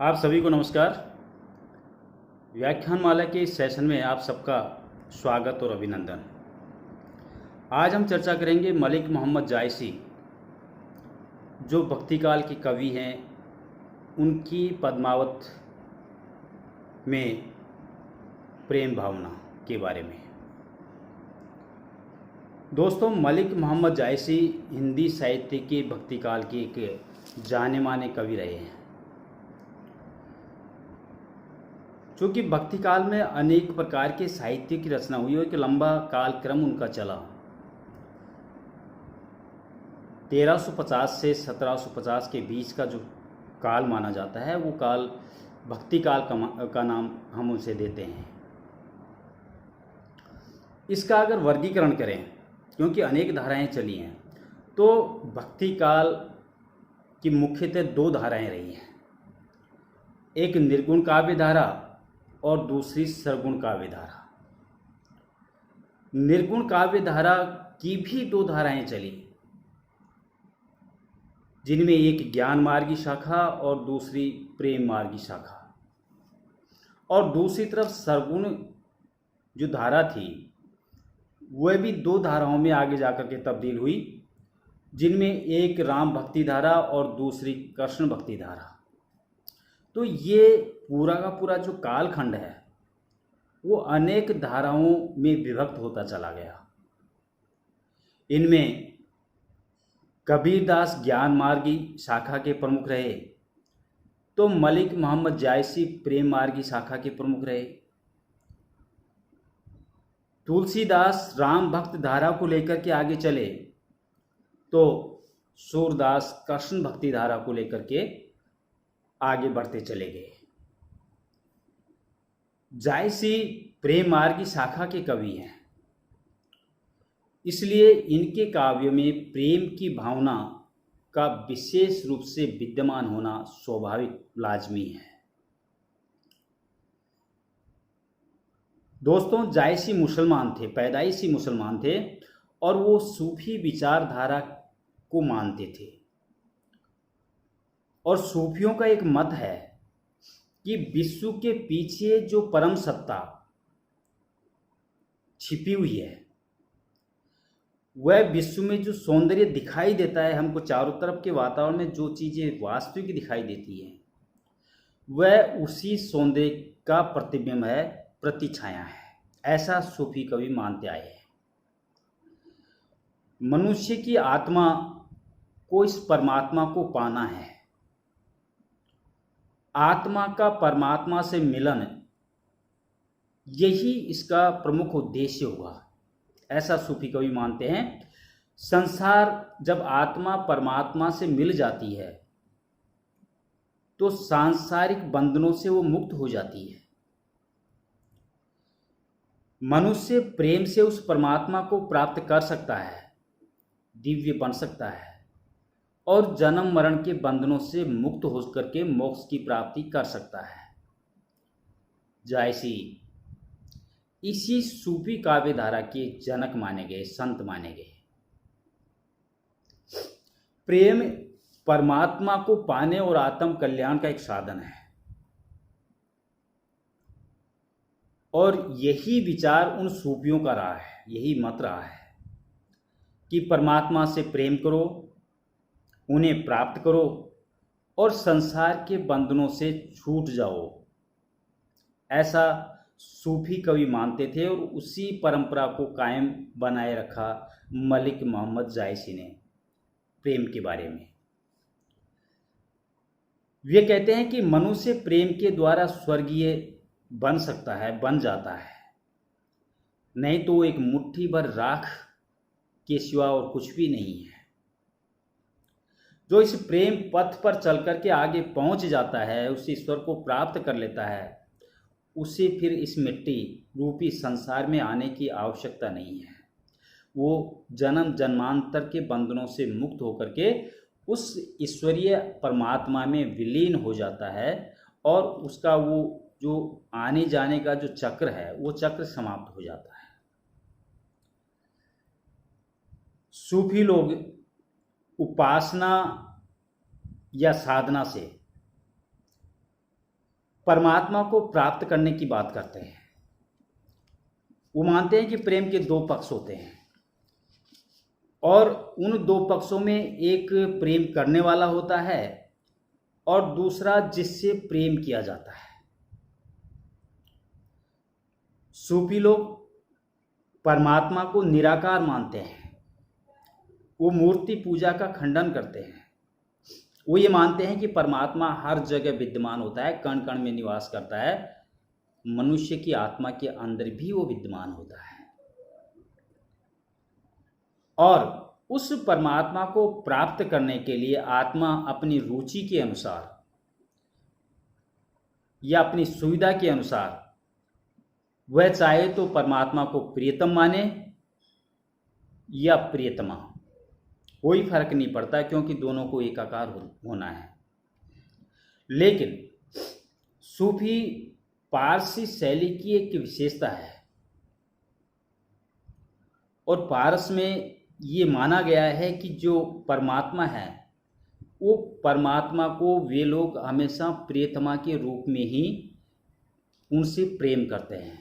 आप सभी को नमस्कार। व्याख्यानमाला के इस सेशन में आप सबका स्वागत और अभिनंदन। आज हम चर्चा करेंगे मलिक मोहम्मद जायसी, जो भक्तिकाल के कवि हैं, उनकी पद्मावत में प्रेम भावना के बारे में। दोस्तों, मलिक मोहम्मद जायसी हिंदी साहित्य के भक्तिकाल के एक जाने माने कवि रहे हैं। चूँकि भक्तिकाल में अनेक प्रकार के साहित्य की रचना हुई और एक लंबा कालक्रम उनका चला। 1350 से 1750 के बीच का जो काल माना जाता है, वो काल भक्तिकाल का नाम हम उसे देते हैं। इसका अगर वर्गीकरण करें, क्योंकि अनेक धाराएं चली हैं, तो भक्तिकाल की मुख्यतः दो धाराएं रही हैं। एक निर्गुण काव्य धारा और दूसरी सरगुण काव्य धारा। निर्गुण काव्य धारा की भी दो धाराएं चली, जिनमें एक ज्ञान मार्गी शाखा और दूसरी प्रेम मार्गी शाखा। और दूसरी तरफ सरगुण जो धारा थी, वह भी दो धाराओं में आगे जाकर के तब्दील हुई, जिनमें एक राम भक्ति धारा और दूसरी कृष्ण भक्ति धारा। तो ये पूरा का पूरा जो कालखंड है, वो अनेक धाराओं में विभक्त होता चला गया। इनमें कबीरदास ज्ञान मार्गी शाखा के प्रमुख रहे, तो मलिक मोहम्मद जायसी प्रेम मार्गी शाखा के प्रमुख रहे। तुलसीदास राम भक्त धारा को लेकर के आगे चले, तो सूरदास कृष्ण भक्ति धारा को लेकर के आगे बढ़ते चले गए। जायसी प्रेम मार्गी शाखा के कवि हैं, इसलिए इनके काव्यों में प्रेम की भावना का विशेष रूप से विद्यमान होना स्वाभाविक लाजमी है। दोस्तों, जायसी मुसलमान थे, पैदाइशी मुसलमान थे, और वो सूफी विचारधारा को मानते थे। और सूफियों का एक मत है कि विश्व के पीछे जो परम सत्ता छिपी हुई है, वह विश्व में जो सौंदर्य दिखाई देता है हमको, चारों तरफ के वातावरण में जो चीज़ें वास्तविक दिखाई देती हैं, वह उसी सौंदर्य का प्रतिबिंब है, प्रतिछाया है। ऐसा सूफी कवि मानते आए हैं। मनुष्य की आत्मा को इस परमात्मा को पाना है। आत्मा का परमात्मा से मिलन, यही इसका प्रमुख उद्देश्य हुआ, ऐसा सूफी कवि मानते हैं। संसार जब आत्मा परमात्मा से मिल जाती है, तो सांसारिक बंधनों से वो मुक्त हो जाती है। मनुष्य प्रेम से उस परमात्मा को प्राप्त कर सकता है, दिव्य बन सकता है, और जन्म मरण के बंधनों से मुक्त होकर के मोक्ष की प्राप्ति कर सकता है। जायसी इसी सूफी काव्य धारा के जनक माने गए, संत माने गए। प्रेम परमात्मा को पाने और आत्म कल्याण का एक साधन है, और यही विचार उन सूफियों का रहा है, यही मत रहा है कि परमात्मा से प्रेम करो, उन्हें प्राप्त करो और संसार के बंधनों से छूट जाओ। ऐसा सूफी कवि मानते थे, और उसी परंपरा को कायम बनाए रखा मलिक मोहम्मद जायसी ने प्रेम के बारे में। वे कहते हैं कि मनुष्य प्रेम के द्वारा स्वर्गीय बन सकता है, बन जाता है, नहीं तो एक मुट्ठी भर राख के सिवा और कुछ भी नहीं है। जो इस प्रेम पथ पर चलकर के आगे पहुंच जाता है, उस ईश्वर को प्राप्त कर लेता है, उसे फिर इस मिट्टी रूपी संसार में आने की आवश्यकता नहीं है। वो जन्म जन्मांतर के बंधनों से मुक्त होकर के उस ईश्वरीय परमात्मा में विलीन हो जाता है, और उसका वो जो आने जाने का जो चक्र है, वो चक्र समाप्त हो जाता है। सूफी लोग उपासना या साधना से परमात्मा को प्राप्त करने की बात करते हैं। वो मानते हैं कि प्रेम के दो पक्ष होते हैं और उन दो पक्षों में एक प्रेम करने वाला होता है और दूसरा जिससे प्रेम किया जाता है। सूफी लोग परमात्मा को निराकार मानते हैं। वो मूर्ति पूजा का खंडन करते हैं। वो ये मानते हैं कि परमात्मा हर जगह विद्यमान होता है, कण कण में निवास करता है, मनुष्य की आत्मा के अंदर भी वो विद्यमान होता है। और उस परमात्मा को प्राप्त करने के लिए आत्मा अपनी रुचि के अनुसार या अपनी सुविधा के अनुसार वह चाहे तो परमात्मा को प्रियतम माने या प्रियतमा, कोई फर्क नहीं पड़ता क्योंकि दोनों को एकाकार होना है। लेकिन सूफी पारसी शैली की एक विशेषता है और पारस में ये माना गया है कि जो परमात्मा है वो परमात्मा को वे लोग हमेशा प्रियतमा के रूप में ही उनसे प्रेम करते हैं।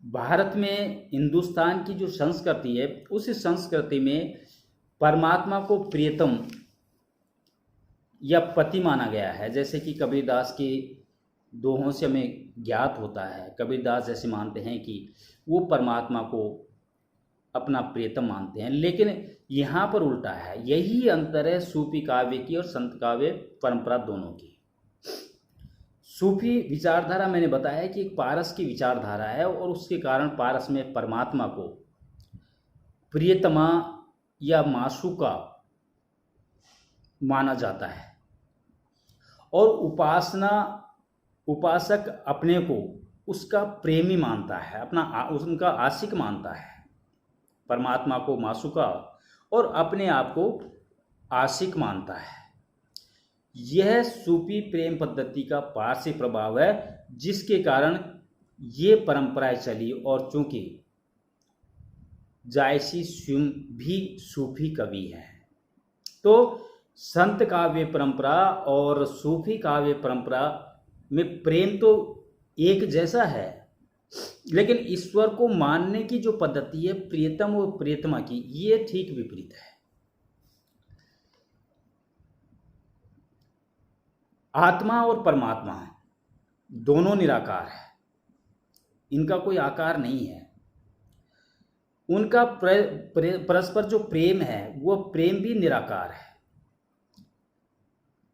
भारत में हिंदुस्तान की जो संस्कृति है उस संस्कृति में परमात्मा को प्रियतम या पति माना गया है। जैसे कि कबीरदास के दोहों से हमें ज्ञात होता है, कबीरदास जैसे मानते हैं कि वो परमात्मा को अपना प्रियतम मानते हैं। लेकिन यहाँ पर उल्टा है। यही अंतर है सूफी काव्य की और संत काव्य परंपरा दोनों की। सूफी विचारधारा मैंने बताया कि एक पारस की विचारधारा है और उसके कारण पारस में परमात्मा को प्रियतमा या मासूका माना जाता है और उपासक अपने को उसका प्रेमी मानता है, उनका आशिक मानता है। परमात्मा को मासूका और अपने आप को आशिक मानता है। यह सूफी प्रेम पद्धति का पारसी प्रभाव है जिसके कारण ये परंपराएं चली। और चूंकि जायसी स्वयं भी सूफी कवि है तो संत काव्य परंपरा और सूफी काव्य परंपरा में प्रेम तो एक जैसा है, लेकिन ईश्वर को मानने की जो पद्धति है प्रियतम और प्रियतमा की, ये ठीक विपरीत है। आत्मा और परमात्मा दोनों निराकार है, इनका कोई आकार नहीं है। उनका परस्पर जो प्रेम है वो प्रेम भी निराकार है।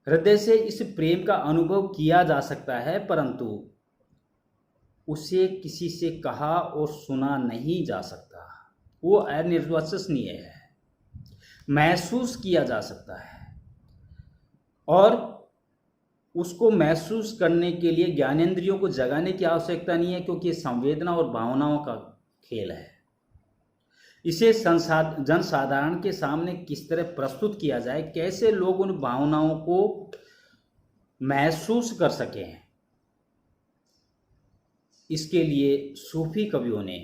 हृदय से इस प्रेम का अनुभव किया जा सकता है परंतु उसे किसी से कहा और सुना नहीं जा सकता। वो अनिर्वचनीय है, महसूस किया जा सकता है और उसको महसूस करने के लिए ज्ञानेंद्रियों को जगाने की आवश्यकता नहीं है क्योंकि ये संवेदना और भावनाओं का खेल है। इसे जनसाधारण के सामने किस तरह प्रस्तुत किया जाए, कैसे लोग उन भावनाओं को महसूस कर सकें, इसके लिए सूफी कवियों ने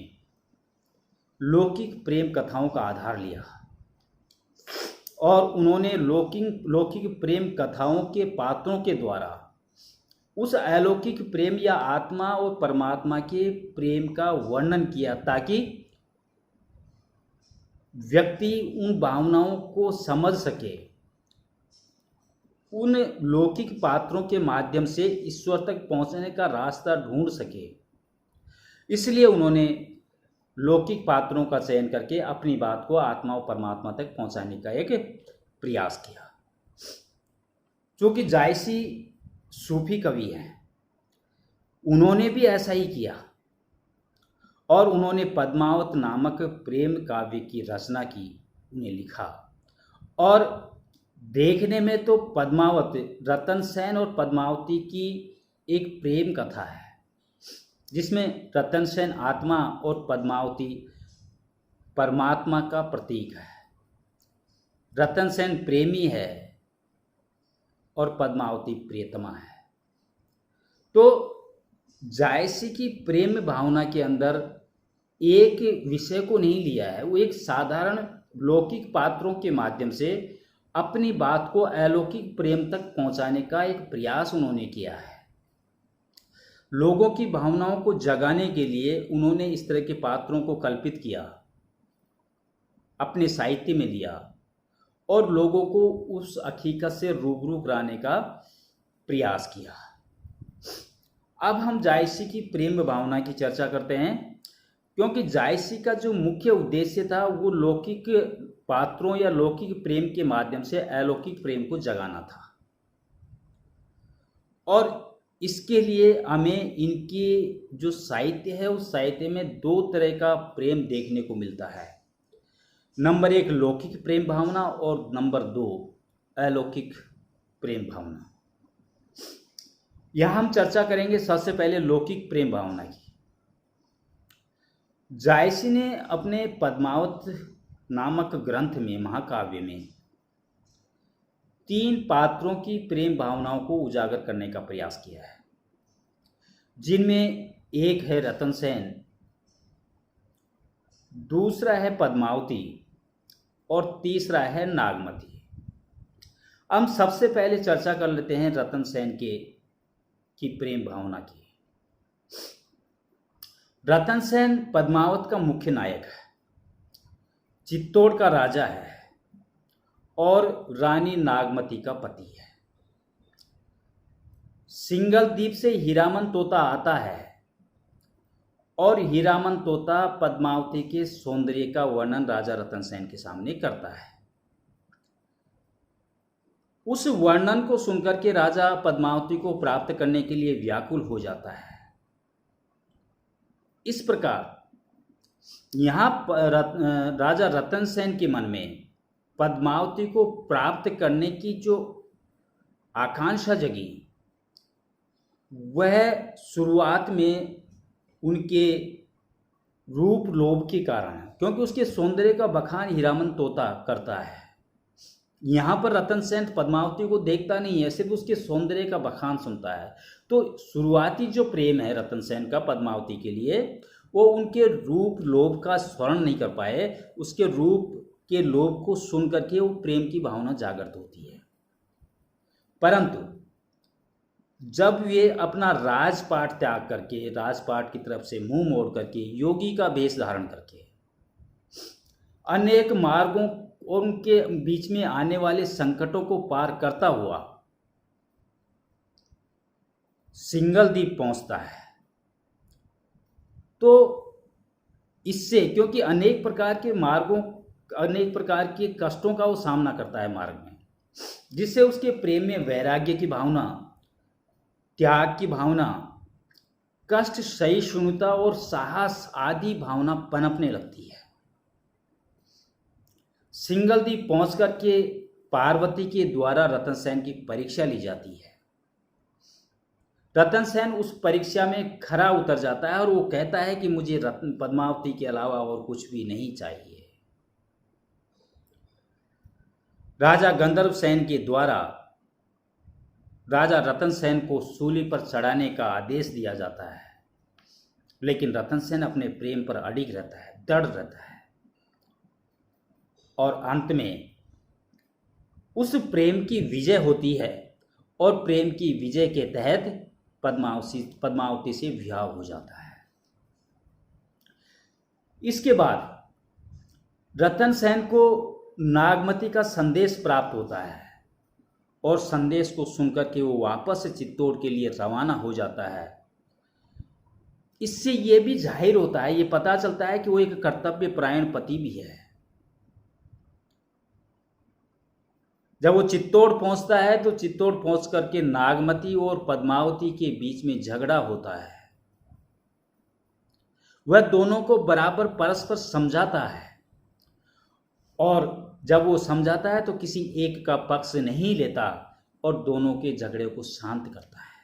लौकिक प्रेम कथाओं का आधार लिया और उन्होंने लौकिक प्रेम कथाओं के पात्रों के द्वारा उस अलौकिक प्रेम या आत्मा और परमात्मा के प्रेम का वर्णन किया ताकि व्यक्ति उन भावनाओं को समझ सके, उन लौकिक पात्रों के माध्यम से ईश्वर तक पहुंचने का रास्ता ढूंढ सके। इसलिए उन्होंने लौकिक पात्रों का चयन करके अपनी बात को आत्मा और परमात्मा तक पहुंचाने का एक प्रयास किया। क्योंकि जायसी सूफी कवि हैं, उन्होंने भी ऐसा ही किया और उन्होंने पद्मावत नामक प्रेम काव्य की रचना की, उन्हें लिखा। और देखने में तो पद्मावत रतन सेन और पद्मावती की एक प्रेम कथा है जिसमें रतन सेन आत्मा और पद्मावती परमात्मा का प्रतीक है। रतन सेन प्रेमी है और पद्मावती प्रियतमा है। तो जायसी की प्रेम भावना के अंदर एक विषय को नहीं लिया है, वो एक साधारण लौकिक पात्रों के माध्यम से अपनी बात को अलौकिक प्रेम तक पहुंचाने का एक प्रयास उन्होंने किया है। लोगों की भावनाओं को जगाने के लिए उन्होंने इस तरह के पात्रों को कल्पित किया, अपने साहित्य में लिया और लोगों को उस हकीकत से रूबरू कराने का प्रयास किया। अब हम जायसी की प्रेम भावना की चर्चा करते हैं, क्योंकि जायसी का जो मुख्य उद्देश्य था वो लौकिक पात्रों या लौकिक प्रेम के माध्यम से अलौकिक प्रेम को जगाना था। और इसके लिए हमें इनके जो साहित्य है उस साहित्य में दो तरह का प्रेम देखने को मिलता है। नंबर एक लौकिक प्रेम भावना और नंबर दो अलौकिक प्रेम भावना। यहां हम चर्चा करेंगे सबसे पहले लौकिक प्रेम भावना की। जायसी ने अपने पद्मावत नामक ग्रंथ में, महाकाव्य में, 3 पात्रों की प्रेम भावनाओं को उजागर करने का प्रयास किया है, जिनमें एक है रतन सेन, दूसरा है पद्मावती और तीसरा है नागमती। हम सबसे पहले चर्चा कर लेते हैं रतन सेन की प्रेम भावना की। रतन सेन पद्मावत का मुख्य नायक है, चित्तौड़ का राजा है और रानी नागमती का पति है। सिंगल द्वीप से हीरामन तोता आता है और हीरामन तोता पद्मावती के सौंदर्य का वर्णन राजा रतन सेन के सामने करता है। उस वर्णन को सुनकर के राजा पद्मावती को प्राप्त करने के लिए व्याकुल हो जाता है। इस प्रकार यहाँ राजा रतन सेन के मन में पद्मावती को प्राप्त करने की जो आकांक्षा जगी, वह शुरुआत में उनके रूप लोभ के कारण है, क्योंकि उसके सौंदर्य का बखान हीरामन तोता करता है। यहाँ पर रतन सेन पद्मावती को देखता नहीं है, सिर्फ उसके सौंदर्य का बखान सुनता है। तो शुरुआती जो प्रेम है रतन सेन का पद्मावती के लिए, वो उनके रूप लोभ का स्मरण नहीं कर पाए, उसके रूप के लोभ को सुन करके वो प्रेम की भावना जागृत होती है। परंतु जब वे अपना राजपाट त्याग करके, राजपाट की तरफ से मुंह मोड़ करके, योगी का वेश धारण करके, अनेक मार्गों और उनके बीच में आने वाले संकटों को पार करता हुआ सिंगल द्वीप पहुंचता है, तो इससे, क्योंकि अनेक प्रकार के कष्टों का वो सामना करता है मार्ग में, जिससे उसके प्रेम में वैराग्य की भावना, त्याग की भावना, कष्ट सहिष्णुता और साहस आदि भावना पनपने लगती है। सिंगल द्वीप पहुंच करके पार्वती के द्वारा रतन सेन की परीक्षा ली जाती है। रतन सेन उस परीक्षा में खरा उतर जाता है और वो कहता है कि मुझे पद्मावती के अलावा और कुछ भी नहीं चाहिए। राजा गंधर्व सेन के द्वारा राजा रतन सेन को सूली पर चढ़ाने का आदेश दिया जाता है, लेकिन रतन सेन अपने प्रेम पर अडिग रहता है, दृढ़ रहता है और अंत में उस प्रेम की विजय होती है और प्रेम की विजय के तहत पद्मावती से विवाह हो जाता है। इसके बाद रतन सेन को नागमती का संदेश प्राप्त होता है और संदेश को सुनकर के वो वापस से चित्तौड़ के लिए रवाना हो जाता है। इससे ये भी जाहिर होता है, ये पता चलता है कि वो एक कर्तव्य परायण पति भी है। जब वो चित्तौड़ पहुंचता है तो चित्तौड़ पहुंच करके नागमती और पद्मावती के बीच में झगड़ा होता है। वह दोनों को बराबर परस्पर समझाता है और जब वो समझाता है तो किसी एक का पक्ष नहीं लेता और दोनों के झगड़े को शांत करता है।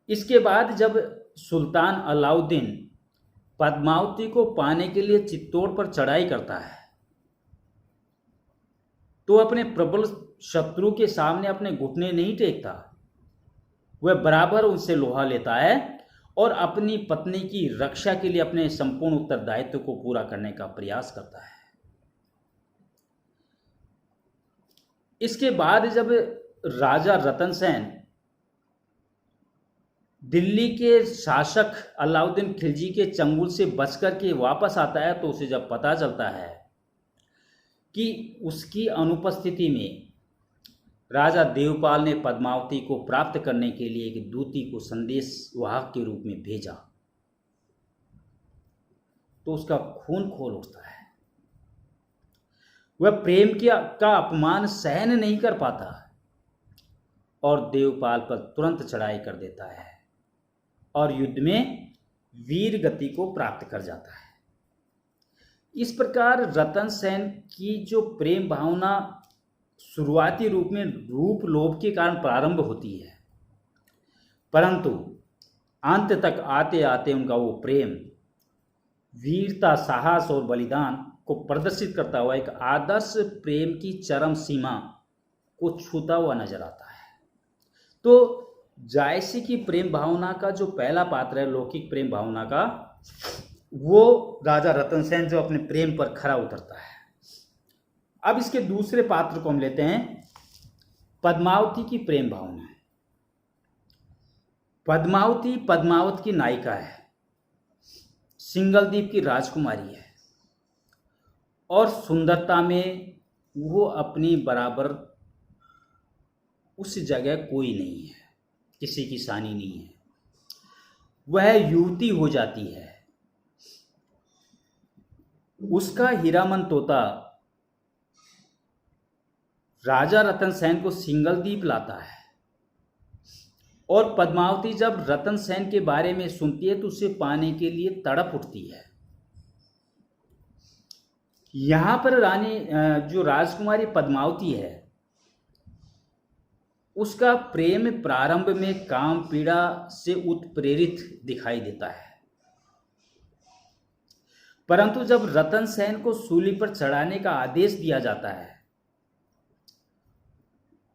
इसके बाद जब सुल्तान अलाउद्दीन पद्मावती को पाने के लिए चित्तौड़ पर चढ़ाई करता है, तो अपने प्रबल शत्रु के सामने अपने घुटने नहीं टेकता, वह बराबर उनसे लोहा लेता है और अपनी पत्नी की रक्षा के लिए अपने संपूर्ण उत्तरदायित्व को पूरा करने का प्रयास करता है। इसके बाद जब राजा रतन सेन दिल्ली के शासक अलाउद्दीन खिलजी के चंगुल से बचकर के वापस आता है, तो उसे जब पता चलता है कि उसकी अनुपस्थिति में राजा देवपाल ने पद्मावती को प्राप्त करने के लिए एक दूती को संदेश वाहक के रूप में भेजा, तो उसका खून खोल उठता है। वह प्रेम का अपमान सहन नहीं कर पाता और देवपाल पर तुरंत चढ़ाई कर देता है और युद्ध में वीर गति को प्राप्त कर जाता है। इस प्रकार रतन सेन की जो प्रेम भावना शुरुआती रूप में रूप लोभ के कारण प्रारंभ होती है, परंतु अंत तक आते आते उनका वो प्रेम वीरता, साहस और बलिदान को प्रदर्शित करता हुआ एक आदर्श प्रेम की चरम सीमा को छूता हुआ नजर आता है। तो जायसी की प्रेम भावना का जो पहला पात्र है, लौकिक प्रेम भावना का, वो राजा रतन सेन जो अपने प्रेम पर खरा उतरता है। अब इसके दूसरे पात्र को हम लेते हैं, पद्मावती की प्रेम भावना। पद्मावती पद्मावत की नायिका है, सिंगलदीप की राजकुमारी है और सुंदरता में वो अपनी बराबर उस जगह कोई नहीं है, किसी की सानी नहीं है। वह युवती हो जाती है। उसका हीरामन तोता राजा रतन सेन को सिंगलदीप लाता है और पद्मावती जब रतन सेन के बारे में सुनती है तो उसे पाने के लिए तड़प उठती है। यहां पर रानी जो राजकुमारी पद्मावती है, उसका प्रेम प्रारंभ में काम पीड़ा से उत्प्रेरित दिखाई देता है, परंतु जब रतन सेन को सूली पर चढ़ाने का आदेश दिया जाता है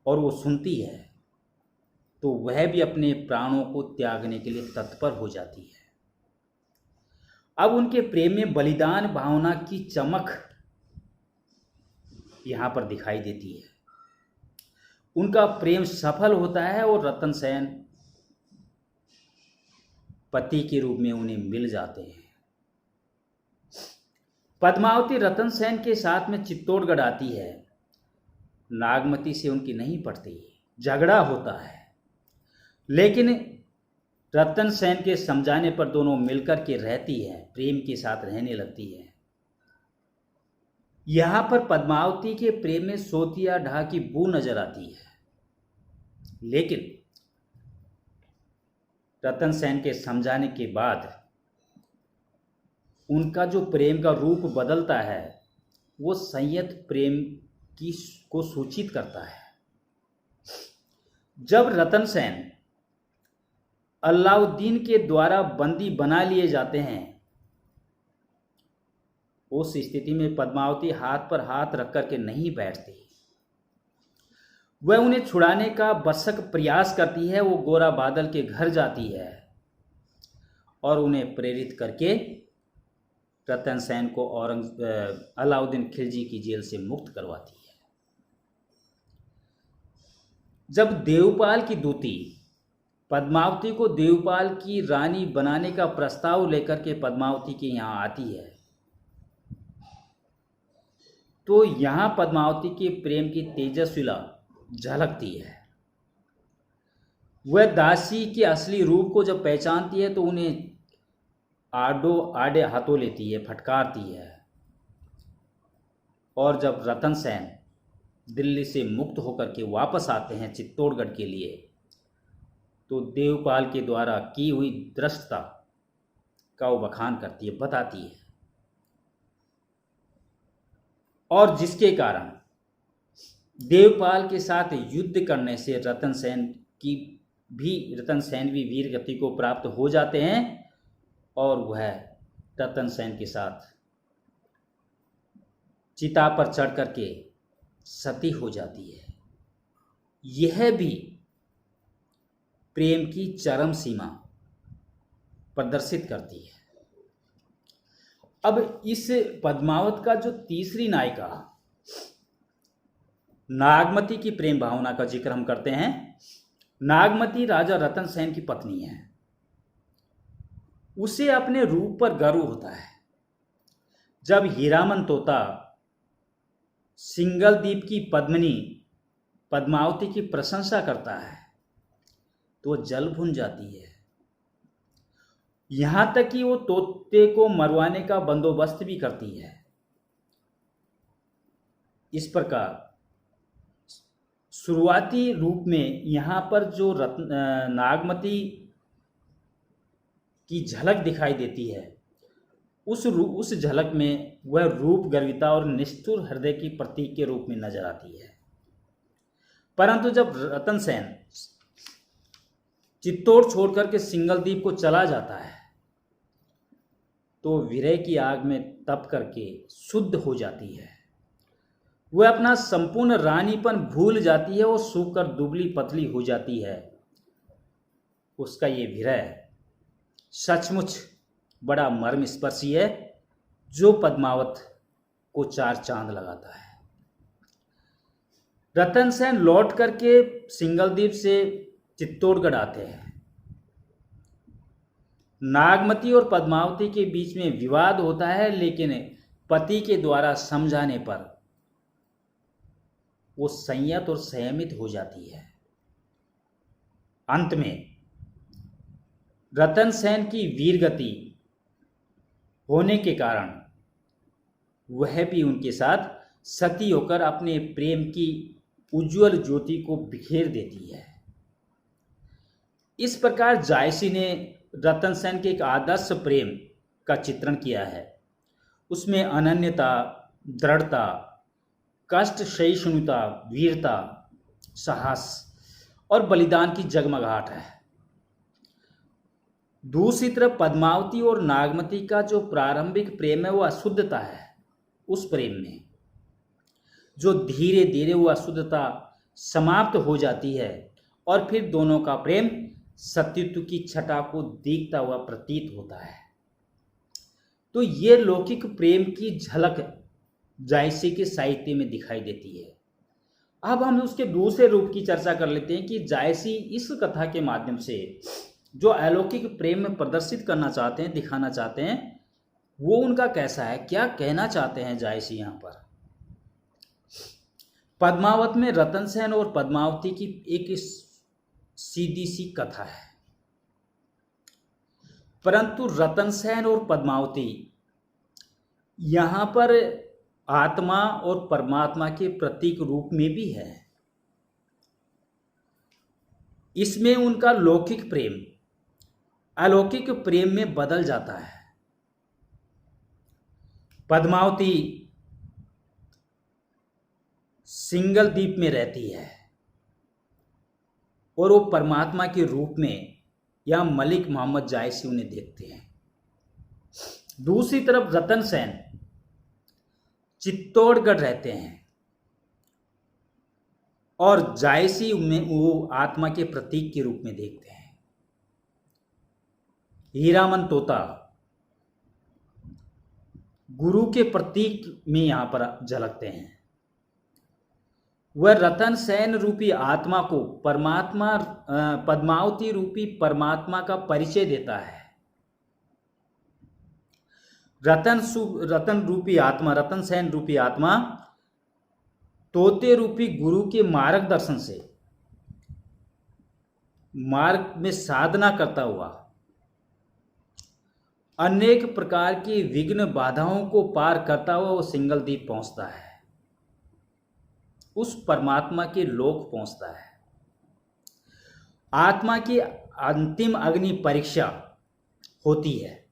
और वो सुनती है, तो वह भी अपने प्राणों को त्यागने के लिए तत्पर हो जाती है। अब उनके प्रेम में बलिदान भावना की चमक यहां पर दिखाई देती है। उनका प्रेम सफल होता है और रतन सेन पति के रूप में उन्हें मिल जाते हैं। पद्मावती रतन सेन के साथ में चित्तौड़गढ़ आती है। नागमती से उनकी नहीं पड़ती, झगड़ा होता है, लेकिन रतन सेन के समझाने पर दोनों मिलकर के रहती है, प्रेम के साथ रहने लगती है। यहां पर पद्मावती के प्रेम में सोतिया ढा की बू नजर आती है, लेकिन रतन सेन के समझाने के बाद उनका जो प्रेम का रूप बदलता है, वो संयत प्रेम की को सूचित करता है। जब रतन सेन अलाउद्दीन के द्वारा बंदी बना लिए जाते हैं, उस स्थिति में पद्मावती हाथ पर हाथ रख करके नहीं बैठती। वह उन्हें छुड़ाने का भरसक प्रयास करती है। वो गोरा बादल के घर जाती है और उन्हें प्रेरित करके रतन सेन को अलाउद्दीन खिलजी की जेल से मुक्त करवाती है। जब देवपाल की दूती पद्मावती को देवपाल की रानी बनाने का प्रस्ताव लेकर के पद्मावती के यहाँ आती है, तो यहाँ पद्मावती के प्रेम की तेजस्विता झलकती है। वह दासी के असली रूप को जब पहचानती है तो उन्हें आड़े हाथों लेती है, फटकारती है। और जब रतन सेन दिल्ली से मुक्त होकर के वापस आते हैं चित्तौड़गढ़ के लिए, तो देवपाल के द्वारा की हुई दृष्टता का वो बखान करती है, बताती है, और जिसके कारण देवपाल के साथ युद्ध करने से रतन सेन भी वीर गति को प्राप्त हो जाते हैं और वह रतन सेन के साथ चिता पर चढ़ करके सती हो जाती है। यह भी प्रेम की चरम सीमा प्रदर्शित करती है। अब इस पद्मावत का जो तीसरी नायिका नागमती की प्रेम भावना का जिक्र हम करते हैं। नागमती राजा रतन सेन की पत्नी है। उसे अपने रूप पर गर्व होता है। जब हीरामन तोता सिंगलदीप की पद्मिनी पद्मावती की प्रशंसा करता है तो वो जल भुन जाती है। यहां तक कि वो तोते को मरवाने का बंदोबस्त भी करती है। इस प्रकार शुरुआती रूप में यहाँ पर जो नागमती की झलक दिखाई देती है, उस झलक में वह रूप गर्विता और निष्ठुर हृदय की प्रतीक के रूप में नजर आती है। परंतु जब रतन सेन चित्तौड़ छोड़कर के सिंगलदीप को चला जाता है तो विरह की आग में तप करके शुद्ध हो जाती है। वह अपना संपूर्ण रानीपन भूल जाती है और सूखकर दुबली पतली हो जाती है। उसका ये विरह सचमुच बड़ा मर्मस्पर्शी है जो पद्मावत को चार चांद लगाता है। रतन सेन लौट करके सिंगलदीप से चित्तौड़गढ़ आते हैं। नागमती और पद्मावती के बीच में विवाद होता है, लेकिन पति के द्वारा समझाने पर वो संयत और संयमित हो जाती है। अंत में रतन सेन की वीरगति होने के कारण वह भी उनके साथ सती होकर अपने प्रेम की उज्जवल ज्योति को बिखेर देती है। इस प्रकार जायसी ने रतन सेन के एक आदर्श प्रेम का चित्रण किया है। उसमें अनन्यता, दृढ़ता, कष्ट सहिष्णुता, वीरता, साहस और बलिदान की जगमगाहट है। दूसरी तरफ पद्मावती और नागमती का जो प्रारंभिक प्रेम है वो अशुद्धता है। उस प्रेम में जो धीरे धीरे वो अशुद्धता समाप्त हो जाती है और फिर दोनों का प्रेम सतीत्व की छटा को देखता हुआ प्रतीत होता है। तो ये लौकिक प्रेम की झलक जायसी के साहित्य में दिखाई देती है। अब हम उसके दूसरे रूप की चर्चा कर लेते हैं कि जायसी इस कथा के माध्यम से जो अलौकिक प्रेम में प्रदर्शित करना चाहते हैं, दिखाना चाहते हैं, वो उनका कैसा है, क्या कहना चाहते हैं जायसी यहाँ पर। पद्मावत में रतन सेन और पद्मावती की एक सीधी सी कथा है, परंतु रतन सेन और पद्मावती यहाँ पर आत्मा और परमात्मा के प्रतीक रूप में भी है। इसमें उनका लौकिक प्रेम अलौकिक प्रेम में बदल जाता है। पद्मावती सिंगलदीप में रहती है और वो परमात्मा के रूप में या मलिक मोहम्मद जायसी उन्हें देखते हैं। दूसरी तरफ रतन सेन चित्तौड़गढ़ रहते हैं और जायसी में वो आत्मा के प्रतीक के रूप में देखते हैं। हीरामन तोता गुरु के प्रतीक में यहां पर झलकते हैं। वह रतन सेन रूपी आत्मा को परमात्मा पद्मावती रूपी परमात्मा का परिचय देता है। रतन सेन रूपी आत्मा तोते रूपी गुरु के मार्गदर्शन से मार्ग में साधना करता हुआ अनेक प्रकार की विघ्न बाधाओं को पार करता हुआ वो सिंगलदीप पहुंचता है, उस परमात्मा के लोक पहुंचता है। आत्मा की अंतिम अग्नि परीक्षा होती है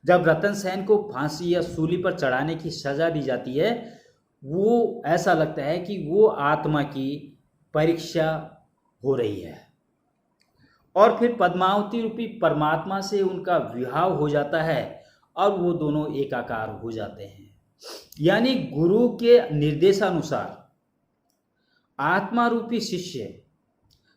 जब रतन सेन को फांसी या सूली पर चढ़ाने की सजा दी जाती है। वो ऐसा लगता है कि वो आत्मा की परीक्षा हो रही है और फिर पद्मावती रूपी परमात्मा से उनका विवाह हो जाता है और वो दोनों एकाकार हो जाते हैं। यानी गुरु के निर्देशानुसार आत्मा रूपी शिष्य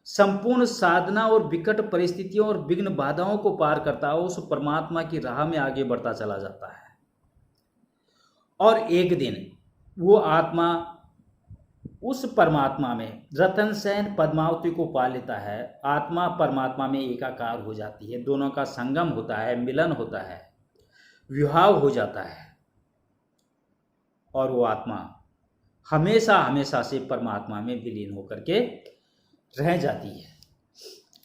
संपूर्ण साधना और विकट परिस्थितियों और विघ्न बाधाओं को पार करता है, उस परमात्मा की राह में आगे बढ़ता चला जाता है और एक दिन वो आत्मा उस परमात्मा में रतन सेन पद्मावती को पा लेता है, आत्मा परमात्मा में एकाकार हो जाती है, दोनों का संगम होता है, मिलन होता है, विवाह हो जाता है और वो आत्मा हमेशा हमेशा से परमात्मा में विलीन होकर के रह जाती है।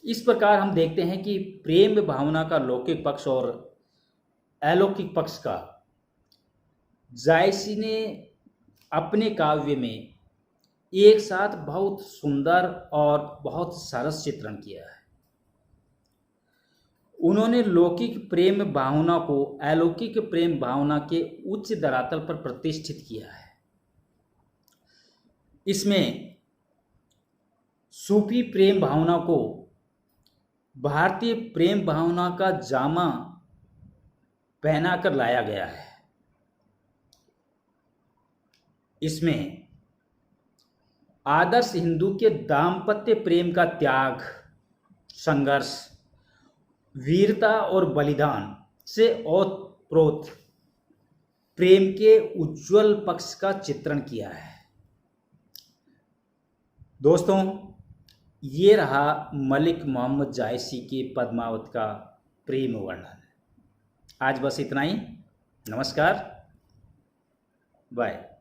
इस प्रकार हम देखते हैं कि प्रेम भावना का लौकिक पक्ष और अलौकिक पक्ष का जायसी ने अपने काव्य में एक साथ बहुत सुंदर और बहुत सरस चित्रण किया है। उन्होंने लौकिक प्रेम भावना को अलौकिक प्रेम भावना के उच्च धरातल पर प्रतिष्ठित किया है। इसमें सूफी प्रेम भावना को भारतीय प्रेम भावना का जामा पहना कर लाया गया है। इसमें आदर्श हिंदू के दाम्पत्य प्रेम का त्याग, संघर्ष, वीरता और बलिदान से ओतप्रोत प्रेम के उज्जवल पक्ष का चित्रण किया है। दोस्तों, ये रहा मलिक मोहम्मद जायसी के पद्मावत का प्रेम वर्णन। आज बस इतना ही। नमस्कार, बाय।